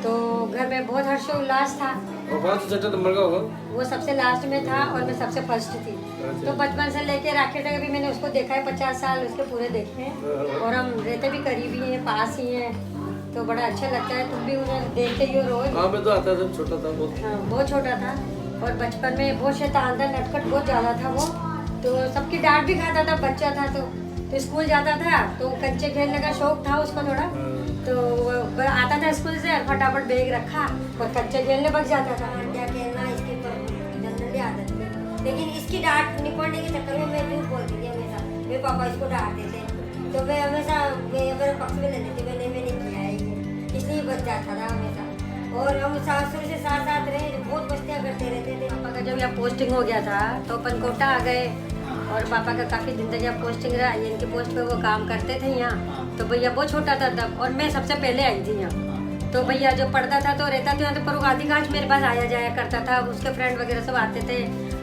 तो घर में बहुत हर्षोल्लास था। और कौन सा छठा नंबर का होगा? वो सबसे लास्ट में था और मैं सबसे फर्स्ट थी। तो बचपन से लेके राखी तक अभी मैंने उसको देखा है, 50 साल उसके पूरे देखे हैं और हम रहते भी करीब ही हैं, पास ही हैं, तो बड़ा अच्छा लगता है। तुम भी उन्हें देखते ही हो रोज? हाँ, मैं तो आता था, छोटा था बहुत। हाँ, बहुत छोटा था और बचपन में बहुत शैतान था, नटखट बहुत ज़्यादा था वो। तो सबकी डांट भी खाता था, बच्चा था तो स्कूल जाता था तो कंचे खेलने का शौक था उसको थोड़ा, तो वो आता था स्कूल से फटाफट बैग रखा और कच्चे खेलने बच जाता था। क्या खेलना इसकी तो जनरली आदत थी, लेकिन इसकी डांट निपटने के चक्कर में मैं झूठ बोलती थी हमेशा। मेरे पापा इसको डांटते थे तो मैं हमेशा मेरे पक्ष में ले लेती, मैंने किया है ये, इसलिए बच जाता था हमेशा। और हम सासुर से साथ साथ रहे, बहुत मस्तियाँ करते रहते थे। पापा का जब यहाँ पोस्टिंग हो गया था तो पनकोटा आ गए और पापा का काफ़ी दिन तक यहाँ पोस्टिंग रहा, इनके पोस्ट पे वो काम करते थे यहाँ। तो भैया बहुत छोटा था तब और मैं सबसे पहले आई थी यहाँ। तो भैया जो पढ़ता था तो रहता था यहाँ, तो पर अधिकांश मेरे पास आया जाया करता था। उसके फ्रेंड वगैरह सब आते थे,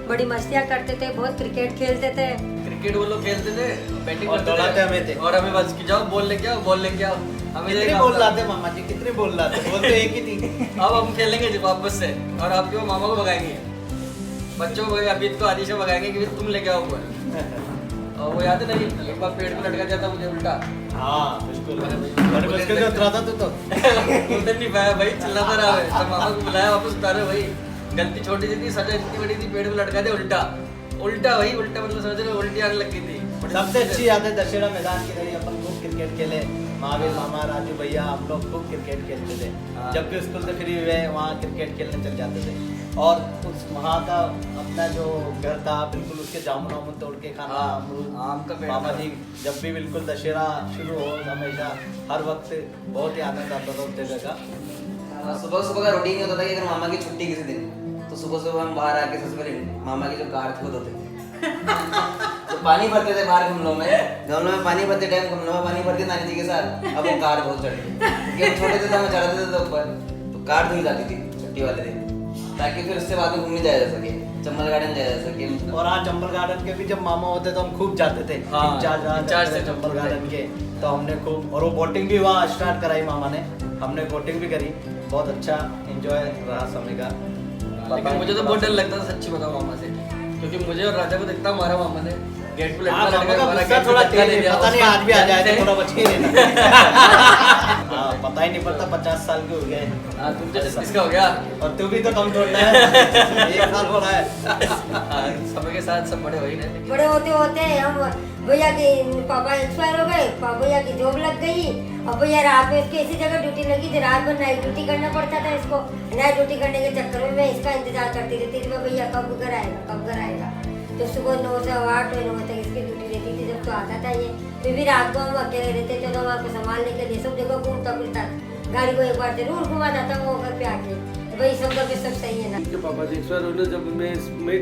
बड़ी मस्तियाँ करते थे, बहुत क्रिकेट खेलते थे। क्रिकेट वो लोग खेलते थे, बैटिंग करते थे और हमें बस जाओ बॉल लेके आओ, बॉल लेके आओ। हमें कितने बोल लाते मामा जी, कितने बोल लाते, बोलते एक ही थी। अब हम खेलेंगे वापस से और आपके वो मामा को भगाएंगे, बच्चों को अभित को आदिश को भगाएंगे कि तुम लेके आओ बॉल। और वो याद है नहीं, एक बार पेड़ पे लटका जाता मुझे उल्टा। हाँ बिल्कुल, मुश्किल से उतरा था तू तो। उतर नहीं पाया भाई, चिल्लाता रहा है। तो मामा को बुलाया, वापस उतारे भाई। गलती छोटी सी थी, सजा इतनी बड़ी थी, पेड़ पे लटका दे उल्टा उल्टा भाई, उल्टा मतलब समझ रहे उल्टी आने लग गई थी। सबसे अच्छी याद है दशहरा मैदान की रही, अपन खूब क्रिकेट खेले, महावीर मामा, राजू भैया, हम लोग खूब क्रिकेट खेलते थे। जब भी स्कूल से फ्री हुए वहाँ क्रिकेट खेलने चल जाते थे। और उस वहाँ का अपना जो घर था बिल्कुल, उसके जामुन वामुन तोड़ के खाना, अमरूद, आम का पेड़ मामा जी जब भी बिल्कुल दशहरा शुरू हो हमेशा हर वक्त बहुत ही आनंद आता था उस जगह का। सुबह सुबह का रूटीन ये होता था कि अगर मामा की छुट्टी किसी दिन, तो सुबह सुबह हम बाहर आके सबसे पहले मामा के जो कार थे वो धोते थे। तो पानी भरते थे बाहर गमलों में पानी भरते टाइम गमलों में पानी भरते नानी जी के साथ। अब वो कार बहुत चढ़ गई क्योंकि हम छोटे थे तो हमें चढ़ाते थे ऊपर, तो कार धुल जाती थी छुट्टी वाले दिन, ताकि फिर उससे बाद में घूमने जाया जा सके, चंबल गार्डन जाया जा सके। और हाँ, चंबल गार्डन के भी जब मामा होते तो हम खूब जाते थे, इंचार्ज थे चंबल गार्डन के। तो हमने खूब, और वो बोटिंग भी वहाँ स्टार्ट कराई मामा ने, हमने बोटिंग भी करी, बहुत अच्छा एंजॉय रहा समय का। लेकिन मुझे तो बहुत डर लगता था सच्ची बताऊं मामा से, क्योंकि मुझे और राजा को देखता हमारा मामा ने गेट पे लटका थोड़ा तेज है, पता नहीं आज भी आ जाए, थोड़ा बच के रहना। पता ही नहीं पड़ता, 50 साल के हो गए। तुम तो 36 का हो गया और तू भी तो कम छोड़ना है, 1 साल हो रहा है। समय के साथ सब बड़े हो ही रहे। बड़े होते होते हम भैया के पापा एक्सपायर हो गए, भैया की जॉब लग गई और भैया रात में उसकी ऐसी जगह ड्यूटी लगी थी, रात भर नाइट ड्यूटी करना पड़ता था इसको। नाइट ड्यूटी करने के चक्कर में मैं इसका इंतजार करती रहती थी, भैया कब घर आएगा कब घर आएगा। तो सुबह 9 से 8 9 तक इसकी ड्यूटी रहती थी जब तो आता था ये। फिर भी रात को हम अकेले रहते थे तो वहाँ को संभालने के लिए सब जगह घूमता फिरता, गाड़ी को एक बार जरूर घुमा जाता वो घर पे आके, भाई सब घर पे सब सही है ना। पापा जी एक्सपायर होने जब मैं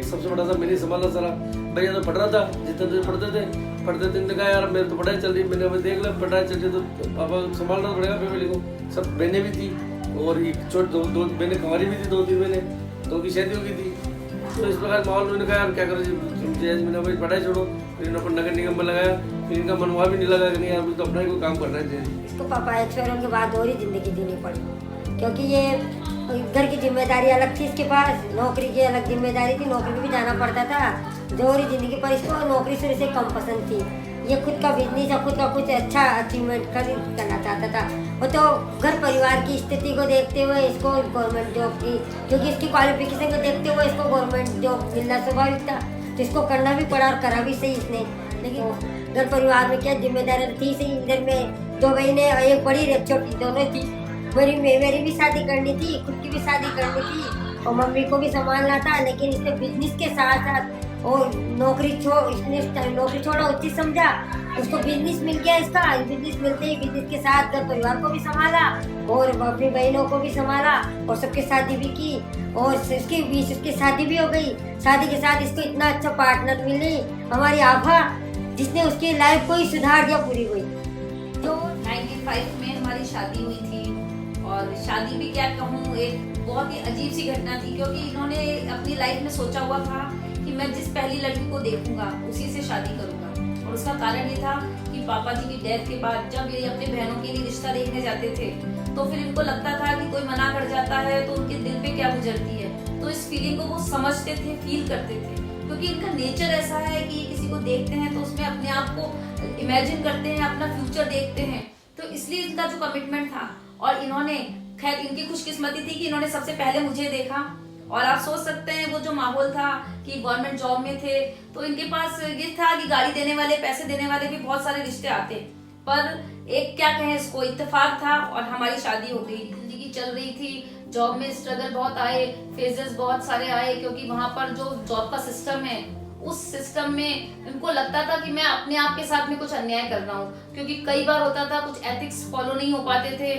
सबसे बड़ा था, मैंने संभाला सारा। भैया तो पढ़ रहा था, जितने देर पढ़ते थे कहा यार मेरे तो पढ़ाई चल रही, मैंने अभी देख लिया पढ़ाई चल रही तो पापा संभालना पड़ेगा फैमिली को। सब बहनें भी थी और एक छोटी दो बहनें कुंवारी भी थी, 2-3 बहनें, 2 की शादी हो गई थी। तो इस प्रकार माहौल ने कहा यार क्या करो जी, मैंने भाई पढ़ाई छोड़ो। फिर इन्होंने अपन नगर निगम में लगाया, फिर इनका मन वहाँ भी नहीं लगा कि नहीं यार तो अपना ही कोई काम करना है। इसको पापा एक्सपायर होने के बाद और ही जिंदगी जीनी पड़ी, क्योंकि ये घर की जिम्मेदारी अलग थी इसके पास, नौकरी की अलग जिम्मेदारी थी, नौकरी में भी जाना पड़ता था जोरी जिंदगी पर। इसको नौकरी शुरू से कम पसंद थी, ये खुद का बिजनेस या खुद का कुछ अच्छा अचीवमेंट करना चाहता था। वो तो घर परिवार की स्थिति को देखते हुए इसको गवर्नमेंट जॉब की, क्योंकि इसकी क्वालिफिकेशन को देखते हुए इसको गवर्नमेंट जॉब मिलना स्वाभाविक था, तो इसको करना भी पड़ा और करा भी सही इसने। लेकिन घर परिवार में क्या जिम्मेदारी थी सही, इधर में 2 बहनें, एक बड़ी एक छोटी, दोनों थी। मेरी भी शादी करनी थी, खुद की भी शादी करनी थी और मम्मी को भी संभालना था। लेकिन इसने बिजनेस के साथ साथ और नौकरी छोड़ा उचित समझा, उसको बिजनेस मिल गया इसका। बिजनेस मिलते ही बिजनेस के साथ घर परिवार को भी संभाला और अपनी बहनों को भी संभाला और सबके शादी भी की और उसके बीच उसकी शादी भी हो गई। शादी के साथ इसको इतना अच्छा पार्टनर मिली हमारी आभा, जिसने उसकी लाइफ को ही सुधार दिया पूरी हुई। जो 95 में हमारी हमारी शादी हुई थी, और शादी भी क्या कहूँ, एक बहुत ही अजीब सी घटना थी, क्योंकि इन्होंने अपनी लाइफ में सोचा हुआ था कि मैं जिस पहली लड़की को देखूंगा उसी से शादी करूंगा। और उसका कारण ये था कि पापा जी की डेथ के बाद जब ये अपने बहनों के लिए रिश्ता देखने जाते थे तो फिर इनको लगता था कि कोई मना कर जाता है तो उनके दिल पे क्या गुजरती है। तो इस फीलिंग को वो समझते थे, फील करते थे, क्योंकि इनका नेचर ऐसा है कि किसी को देखते हैं तो उसमें अपने आप को इमेजिन करते हैं, अपना फ्यूचर देखते हैं। तो इसलिए इनका जो कमिटमेंट था, और इन्होंने, खैर इनकी खुशकिस्मती थी कि इन्होंने सबसे पहले मुझे देखा। और आप सोच सकते हैं वो जो माहौल था कि गवर्नमेंट जॉब में थे तो इनके पास ये था कि गाड़ी देने वाले, पैसे देने वाले भी बहुत सारे रिश्ते आते, पर एक क्या कहें इसको, इत्तेफाक था और हमारी शादी हो गई। जिंदगी चल रही थी, जॉब में स्ट्रगल बहुत आए, फेजेस बहुत सारे आए, क्योंकि वहां पर जो जॉब का सिस्टम है उस सिस्टम में इनको लगता था कि मैं अपने आप के साथ में कुछ अन्याय कर रहा हूँ, क्योंकि कई बार होता था कुछ एथिक्स फॉलो नहीं हो पाते थे,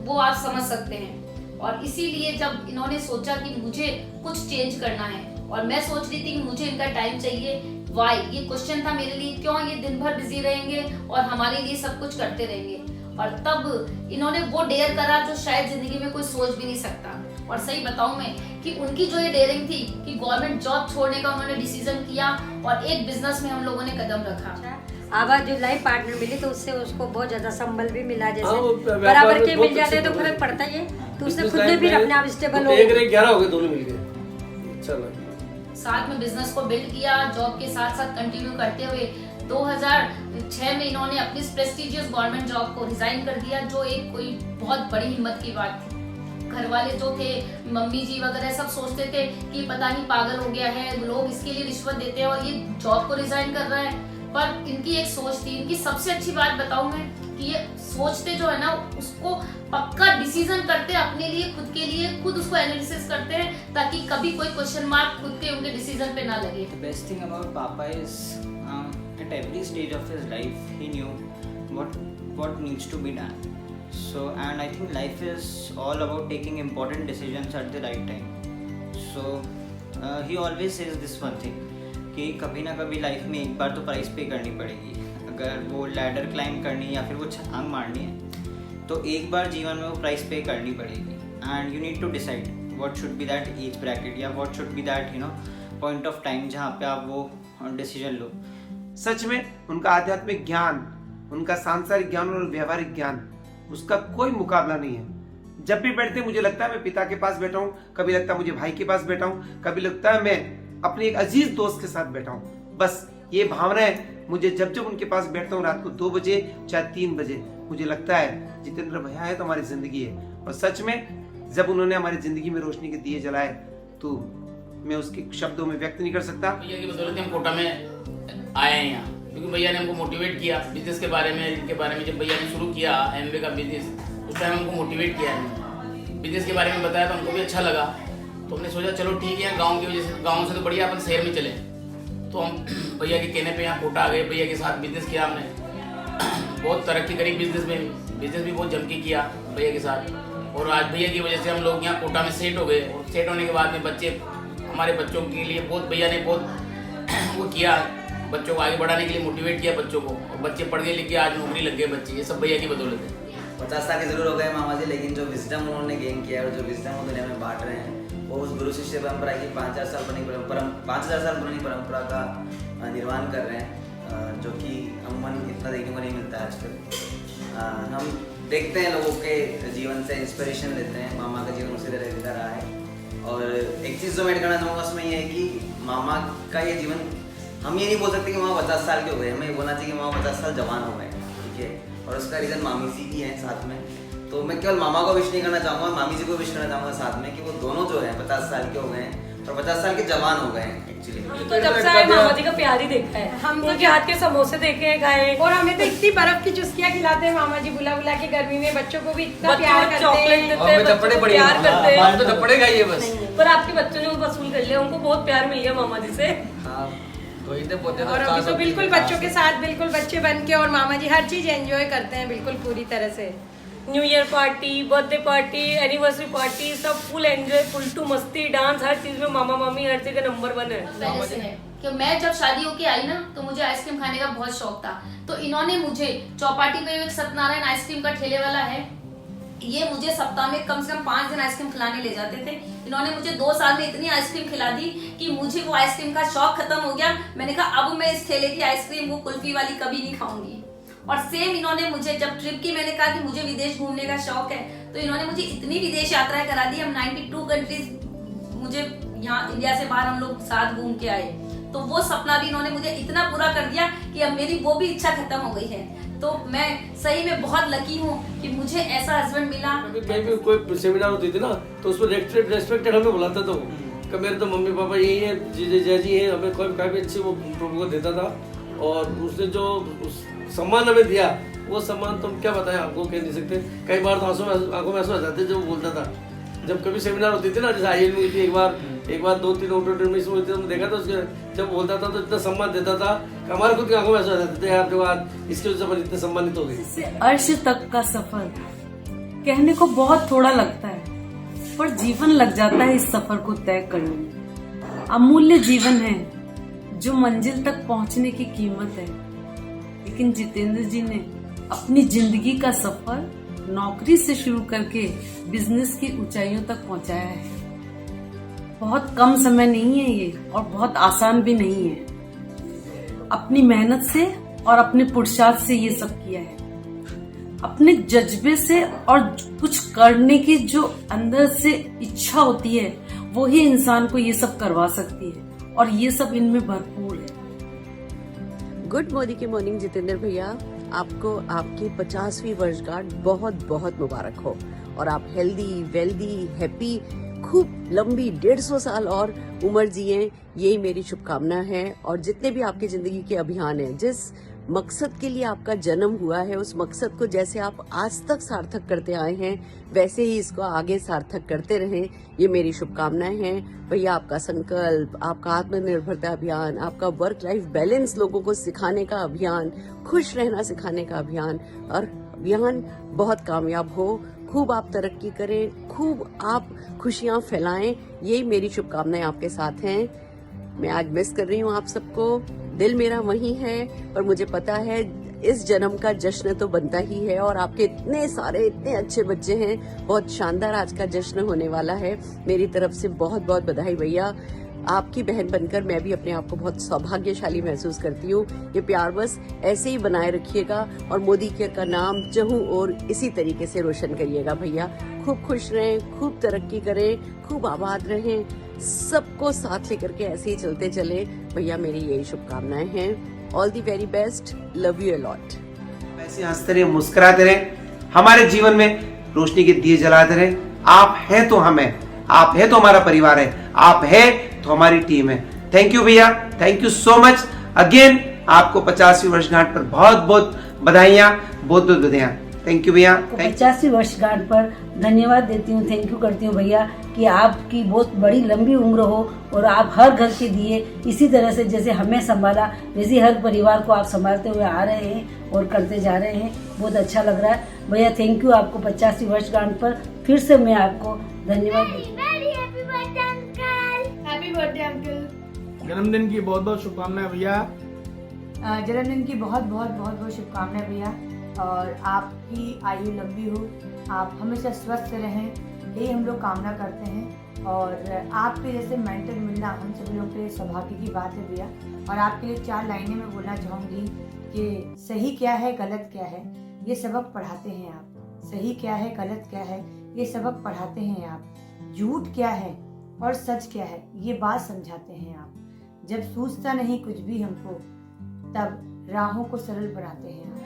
वो आप समझ सकते हैं। और इसीलिए जब इन्होंने सोचा कि मुझे कुछ चेंज करना है, और मैं सोच रही थी कि मुझे इनका टाइम चाहिए, वाई, ये क्वेश्चन था मेरे लिए, क्यों ये दिन भर बिजी रहेंगे और हमारे लिए सब कुछ करते रहेंगे। और तब इन्होंने वो डेयर करा जो शायद जिंदगी में कोई सोच भी नहीं सकता। और सही बताऊं मैं कि उनकी जो ये डेयरिंग थी कि गवर्नमेंट जॉब छोड़ने का उन्होंने डिसीजन किया और एक बिजनेस में हम लोगों ने कदम रखा। आवाज जो लाइफ पार्टनर मिली तो उससे उसको बहुत ज्यादा संबल भी मिला, हाँ, जैसे वो व्यापार बराबर में के बहुत मिल जाते हैं तो अच्छे फर्क पड़ता ही है। तो उसने इस खुद ने टाइम भी में अपने आप स्टेबल हो एक रे 11 हो गए, दोनों मिल गए। अच्छा लगा। साथ में बिजनेस को बिल्ड किया, जॉब के साथ साथ कंटिन्यू करते हुए 2006 में इन्होंने अपनी प्रेस्टिजियस गवर्नमेंट जॉब को रिजाइन कर दिया, जो एक कोई बहुत बड़ी हिम्मत की बात थी। घर वाले जो थे, मम्मी जी वगैरह सब सोचते थे कि पता नहीं पागल हो गया है, लोग इसके लिए रिश्वत देते हैं और ये जॉब को रिजाइन कर रहा है। पर इनकी एक सोच थी, इनकी सबसे अच्छी बात बताऊं मैं कि ये सोचते जो है ना उसको पक्का डिसीजन करते अपने लिए, खुद के लिए, खुद उसको एनालिसिस करते हैं ताकि कभी कोई क्वेश्चन मार्क खुद के उनके डिसीजन पे ना लगे। The best thing about Papa is at every stage of his life he knew what needs to be done. So and I think life is all about taking important decisions at the right time. So he always says this one thing कि कभी ना कभी life में एक बार तो price pay करनी पड़ेगी। अगर वो लैडर क्लाइंब करनी या फिर वो छलांग मारनी है तो एक बार जीवन में वो प्राइस पे करनी पड़ेगी। And you need to decide what should be that age bracket या what should be that point of time जहाँ पे आप वो डिसीजन लो। सच में उनका आध्यात्मिक ज्ञान, उनका सांसारिक ज्ञान और व्यवहारिक ज्ञान, उसका कोई मुकाबला नहीं है। जब भी बैठते मुझे लगता है मैं पिता के पास बैठा हूँ, कभी लगता है मुझे भाई के पास बैठा हूँ, कभी लगता है मैं अपने एक अजीज दोस्त के साथ बैठा हूँ। बस ये भावनाएं मुझे जब जब उनके पास बैठता हूँ, रात को 2 बजे चाहे 3 बजे, मुझे लगता है जितेंद्र भैया है तो हमारी जिंदगी है। और सच में जब उन्होंने हमारी जिंदगी में रोशनी के दिए जलाए तो मैं उसके शब्दों में व्यक्त नहीं कर सकता। भैया की बदौलत हम कोटा में आए हैं यहाँ, क्योंकि भैया ने हमको मोटिवेट किया बिजनेस के बारे में। इनके बारे में जब भैया ने शुरू किया एमवे का बिजनेस, उस टाइम हमको मोटिवेट किया है, बिजनेस के बारे में बताया तो हमको भी अच्छा लगा। तो हमने सोचा चलो ठीक है, गांव की वजह से, गांव से तो बढ़िया अपन शहर में चले। तो हम भैया के कहने पे यहाँ कोटा आ गए, भैया के साथ बिजनेस किया हमने, बहुत तरक्की करी बिजनेस में, बिजनेस भी बहुत जम के किया भैया के साथ। और आज भैया की वजह से हम लोग यहाँ कोटा में सेट हो गए। और सेट होने के बाद में बच्चे, हमारे बच्चों के लिए बहुत भैया ने बहुत वो किया, बच्चों को आगे बढ़ाने के लिए मोटिवेट किया बच्चों को, और बच्चे पढ़ गए लिख के आज नौकरी लग गए बच्चे। ये सब भैया की बदौलत है। 50 साल के जरूर हो गए मामा जी, लेकिन जो विजडम उन्होंने गेन किया है और जो विजडम वो दुनिया में बांट रहे हैं वो उस गुरु शिष्य परंपरा की 5000 साल पुरानी परंपरा का निर्माण कर रहे हैं, जो कि अमूमन इतना देखने को नहीं मिलता है आजकल। हम देखते हैं लोगों के जीवन से इंस्पिरेशन लेते हैं, मामा का जीवन उसी तरह रहा है। और एक चीज़ जो मैं कहना चाहूँगा उसमें ये है कि मामा का ये जीवन, हम ये नहीं बोल सकते कि मामा 50 साल के हो गए, हमें ये बोलना चाहिए कि मामा 50 साल जवान हो गए, ठीक है। और उसका रीज़न मामी जी भी है साथ में। तो मैं केवल मामा को विश नहीं करना चाहूँगा, मामी जी को विश करना चाहूँगा साथ में कि वो दोनों जो हैं 50 साल के हो गए हैं और 50 साल के जवान हो गए हैं एक्चुअली। तो जब से आए मामा जी का प्यार ही देखा है, हम उनके हाथ के समोसे देखे हैं, खाए, और हमें तो इतनी बर्फ की चुस्कियाँ खिलाते हैं मामा जी, बुला बुला के गर्मी में बच्चों को भी इतना प्यार करते हैं, प्यार करते हैं। तो थप्पड़े खाइए बस। पर आपके बच्चों ने वसूल कर लिया, उनको बहुत प्यार मिल गया मामा जी से। और अभी तो बिल्कुल बच्चों के साथ बिल्कुल बच्चे बन के, और मामा जी हर चीज एंजॉय करते हैं बिल्कुल पूरी तरह से। New year party, birthday party, anniversary party, सब फुल एंजॉय, फुल टू मस्ती, डांस, हर चीज में मामा मामी हर जगह नंबर 1 है। कि मैं जब शादी होके आई ना तो मुझे आइसक्रीम खाने का बहुत शौक था। तो इन्होंने मुझे चौपाटी पे एक सत्यनारायण आइसक्रीम का ठेले वाला है, ये मुझे सप्ताह में कम से कम 5 दिन आइसक्रीम खिलाने ले जाते थे। इन्होंने मुझे 2 साल में इतनी आइसक्रीम खिला दी कि मुझे वो आइसक्रीम का शौक खत्म हो गया। मैंने कहा अब मैं इस ठेले की आइसक्रीम वो कुल्फी वाली कभी नहीं खाऊंगी। और सेम इन्होंने मुझे जब ट्रिप की, मैंने कहा कि मुझे विदेश घूमने का शौक है, तो इन्होंने मुझे इतनी विदेश यात्राएं करा दी। हम 92 कंट्रीज, मुझे यहाँ इंडिया से बाहर हम लोग साथ घूम के आए। तो वो सपना भी इन्होंने मुझे इतना पूरा कर दिया कि अब मेरी वो भी इच्छा खत्म हो गई है। तो मैं सही में बहुत लकी हूँ कि मुझे ऐसा हस्बैंड मिला। कहीं भी कोई सेमिनार होती थी ना तो उसमें रेस्पेक्टेड हमें बुलाता था वो, कि मेरे तो मम्मी पापा यही है, जीजे जैजी है, हमें काफी अच्छी वो प्रभु को देता था। और उसने जो सम्मान हमें दिया, वो सम्मान तो हम क्या बताएं, आपको कह नहीं सकते। कई बार तो आंखों में आंसू आ जाते जब वो बोलता था। जब कभी सेमिनार होती थी ना, जैसे IIL में हुई थी एक बार 2-3 ऑडिटोरियम में हुई थी, हमने देखा था उसके, जब बोलता था तो इतना सम्मान देता था कि हमारे खुद की आंखों में आंसू आ जाते थे, यार देखो आज इसके वजह से अपन इतने सम्मानित हो गए। अर्श तक का सफर कहने को बहुत थोड़ा लगता है, पर जीवन लग जाता है इस सफर को तय करने में। अमूल्य जीवन है जो मंजिल तक पहुंचने की कीमत है, लेकिन जितेंद्र जी ने अपनी जिंदगी का सफर नौकरी से शुरू करके बिजनेस की ऊंचाइयों तक पहुंचाया है। बहुत कम समय नहीं है ये, और बहुत आसान भी नहीं है। अपनी मेहनत से और अपने पुरुषार्थ से ये सब किया है। अपने जज्बे से और कुछ करने की जो अंदर से इच्छा होती है, वो ही इंसान को ये सब करवा सकती है, और ये सब इनमें भरपूर है। गुड मॉर्निंग जितेंद्र भैया, आपको आपकी 50वीं वर्षगांठ बहुत बहुत मुबारक हो, और आप हेल्दी, वेल्दी, हैप्पी, खूब लंबी 150 साल और उम्र जिए, यही मेरी शुभकामना है। और जितने भी आपकी जिंदगी के अभियान हैं, जिस मकसद के लिए आपका जन्म हुआ है, उस मकसद को जैसे आप आज तक सार्थक करते आए हैं, वैसे ही इसको आगे सार्थक करते रहें, ये मेरी शुभकामनाएं हैं। भैया आपका संकल्प, आपका आत्मनिर्भरता अभियान, आपका वर्क लाइफ बैलेंस लोगों को सिखाने का अभियान, खुश रहना सिखाने का अभियान, और अभियान बहुत कामयाब हो। खूब आप तरक्की करें, खूब आप खुशियां फैलाएं, यही मेरी शुभकामनाएं आपके साथ हैं। मैं आज मिस कर रही हूँ आप सबको, दिल मेरा वही है, पर मुझे पता है इस जन्म का जश्न तो बनता ही है। और आपके इतने सारे इतने अच्छे बच्चे हैं, बहुत शानदार आज का जश्न होने वाला है। मेरी तरफ से बहुत बहुत बधाई भैया। आपकी बहन बनकर मैं भी अपने आप को बहुत सौभाग्यशाली महसूस करती हूँ। ये प्यार बस ऐसे ही बनाए रखिएगा, और मोदी केयर का नाम जहूं और इसी तरीके से रोशन करिएगा भैया। खूब खुश रहें, खूब तरक्की करें, खूब आबाद रहें, सबको साथ लेकर के ऐसे ही चलते चले भैया। मेरी यही शुभकामनाएं हैं। All the very best, love you a lot. ऐसे हंसते रहे, मुस्कुराते रहे, हमारे जीवन में रोशनी के दिए जलाते रहे। आप हैं तो हम हैं, आप हैं तो हमारा परिवार है, आप हैं तो हमारी टीम है। थैंक यू भैया, thank you so much again. आपको 50वीं वर्षगांठ पर बहुत बहुत बधाइयाँ, बहुत बहुत बधाइयाँ। थैंक यू भैया। 50वीं वर्षगांठ पर धन्यवाद देती हूँ, थैंक यू करती हूँ भैया, कि आपकी बहुत बड़ी लंबी उम्र हो, और आप हर घर के दिए इसी तरह से जैसे हमें संभाला, वैसे हर परिवार को आप संभालते हुए आ रहे हैं और करते जा रहे हैं। बहुत अच्छा लग रहा है भैया, थैंक यू आपको 50वीं वर्षगांठ पर फिर से मैं आपको धन्यवाद देती हूँ। Happy birthday uncle. जन्मदिन की बहुत बहुत शुभकामनाएं भैया। जन्मदिन की बहुत बहुत बहुत बहुत शुभकामनाएं भैया, और आपकी आयु लंबी हो, आप हमेशा स्वस्थ रहें, यही हम लोग कामना करते हैं। और आपके जैसे मेंटर मिलना हम सभी लोग के लिए सौभाग्य की बात है भैया। और आपके लिए 4 लाइनें मैं बोलना चाहूँगी कि सही क्या है, गलत क्या है, ये सबक पढ़ाते हैं आप। सही क्या है, गलत क्या है, ये सबक पढ़ाते हैं आप। झूठ क्या है और सच क्या है, ये बात समझाते हैं आप। जब सूझता नहीं कुछ भी हमको, तब राहों को सरल बनाते हैं आप।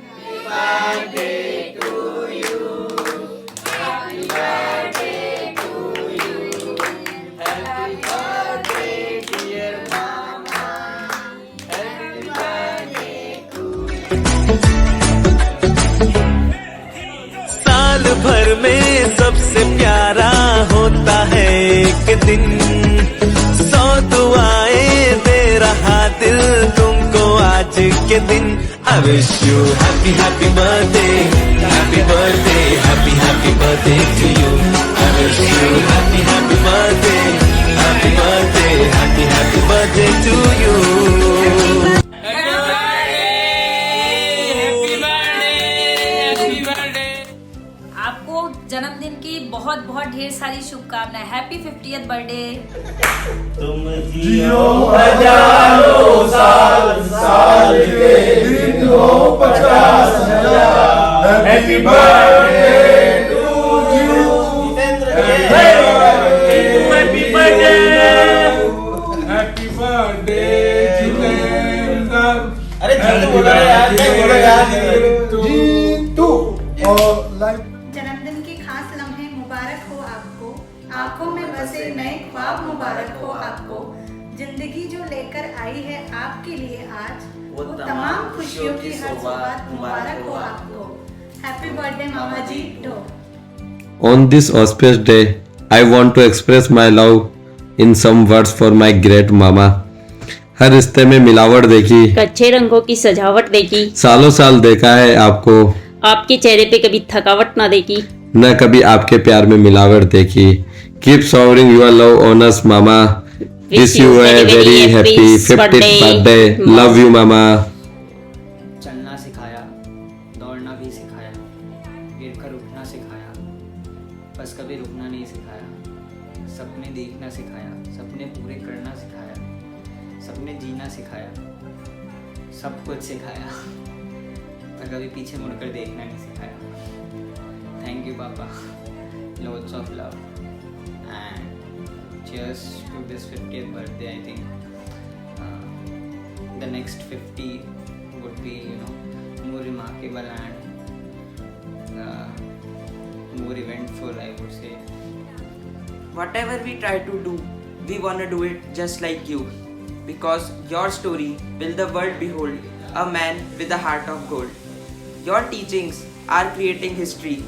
साल भर में सबसे प्यारा होता है एक दिन, 100 दुआएं दे रहा दिल तुमको आज के दिन। I wish you happy happy birthday, happy birthday, happy happy birthday to you. I wish you happy happy birthday, happy birthday, happy happy birthday to you. आपको जन्मदिन की बहुत बहुत ढेर सारी शुभकामनाएं। Happy 50th birthday. तुम जियो हजारों साल, साल के दिन हो 50,000। Happy birthday to you, happy birthday, happy birthday Jitendra. अरे जीतू बोलो यार, क्या बोलो यार, जीतू। और लाइक जन्मदिन के खास लम्हे मुबारक हो आपको, आंखों में बसे नए ख्वाब मुबारक हो आपको। जिंदगी जो लेकर आई है आपके लिए आज, वो तमाम खुशियों की हर सौगात मुबारक हो आपको। हैप्पी बर्थडे मामा जी टो। On this auspicious day, I want to express my love in some words for my great mama. हर रिश्ते में मिलावट देखी, कच्चे रंगों की सजावट देखी, सालों साल देखा है आपको, आपके चेहरे पे कभी थकावट ना देखी, न कभी आपके प्यार में मिलावट देखी। Keep showering your love on us, mama. Wish you a very happy 50th birthday. Love you, mama. चलना सिखाया, दौड़ना भी सिखाया, गिरकर उठना सिखाया, बस कभी रुकना नहीं सिखाया, सपने देखना सिखाया, सपने पूरे करना सिखाया, सपने जीना सिखाया, सब कुछ सिखाया, पर कभी पीछे मुड़कर देखना नहीं सिखाया। थैंक यू पापा, loads of love and cheers to this 50th birthday. I think the next 50 would be, more remarkable and more eventful, I would say. Whatever we try to do, we wanna do it just like you, because your story will the world behold, a man with a heart of gold. Your teachings are creating history.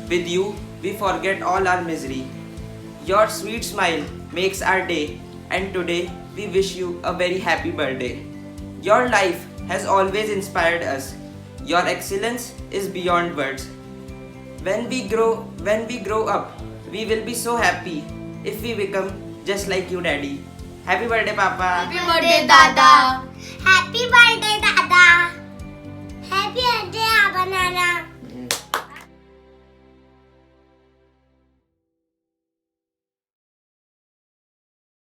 With you, we forget all our misery. Your sweet smile makes our day, and today we wish you a very happy birthday. Your life has always inspired us. Your excellence is beyond words. When we grow up, we will be so happy if we become just like you, Daddy. Happy birthday, Papa. Happy birthday, Dada. Happy birthday, Dada. Happy birthday, Banana.